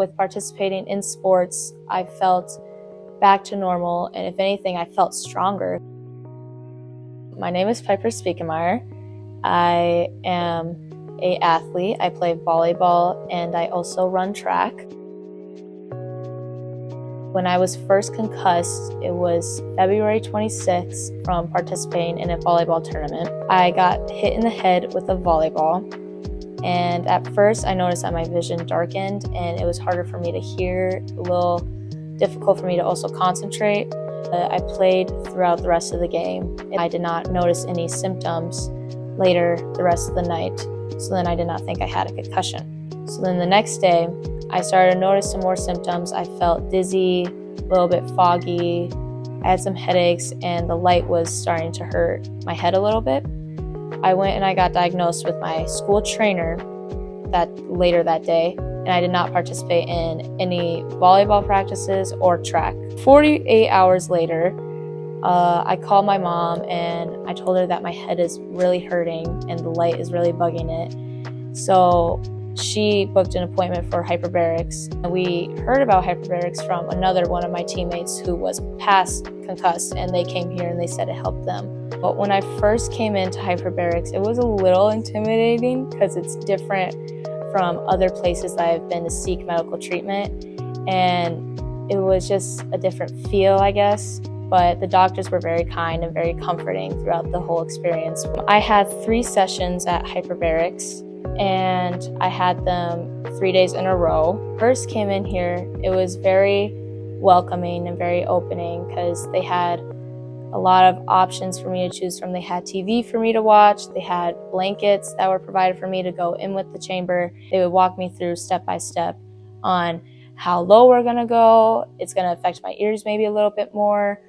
with participating in sports, I felt back to normal, and if anything, I felt stronger. My name is Piper Spiekemeyer. I am an athlete. I play volleyball and I also run track. When I was first concussed, it was February 26th from participating in a volleyball tournament. I got hit in the head with a volleyball, and at first I noticed that my vision darkened and it was harder for me to hear, a little difficult for me to also concentrate. I played throughout the rest of the game. I did not notice any symptoms later the rest of the night, so then I did not think I had a concussion. So then the next day, I started to notice some more symptoms. I felt dizzy, a little bit foggy. I had some headaches, and the light was starting to hurt my head a little bit. I went and I got diagnosed with my school trainer later that day, and I did not participate in any volleyball practices or track. 48 hours later, I called my mom and I told her that my head is really hurting and the light is really bugging it. So she booked an appointment for hyperbarics. We heard about hyperbarics from another one of my teammates who was past concussed, and they came here and they said it helped them. But when I first came into hyperbarics, it was a little intimidating because it's different from other places that I've been to seek medical treatment, and it was just a different feel, I guess. But the doctors were very kind and very comforting throughout the whole experience. I had 3 sessions at hyperbarics, and I had them 3 days in a row. First came in here, it was very welcoming and very opening because they had a lot of options for me to choose from. They had TV for me to watch, they had blankets that were provided for me to go in with the chamber. They would walk me through step by step on how low we're gonna go. It's gonna affect my ears maybe a little bit more.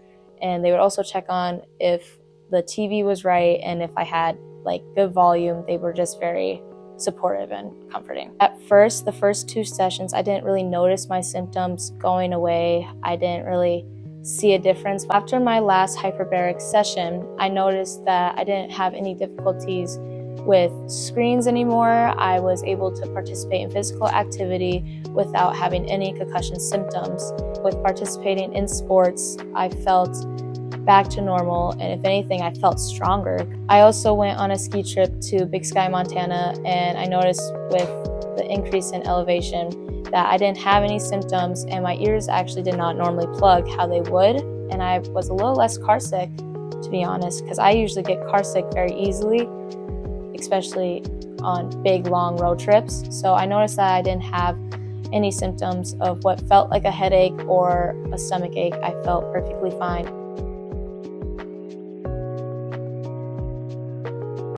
And they would also check on if the TV was right and if I had like good volume. They were just very supportive and comforting. At first, the first 2 sessions, I didn't really notice my symptoms going away. I didn't really see a difference. After my last hyperbaric session, I noticed that I didn't have any difficulties with screens anymore. I was able to participate in physical activity without having any concussion symptoms. With participating in sports, I felt back to normal, and if anything, I felt stronger. I also went on a ski trip to Big Sky, Montana, and I noticed with the increase in elevation that I didn't have any symptoms, and my ears actually did not normally plug how they would, and I was a little less car sick, to be honest, because I usually get car sick very easily, especially on big, long road trips. So I noticed that I didn't have any symptoms of what felt like a headache or a stomach ache. I felt perfectly fine.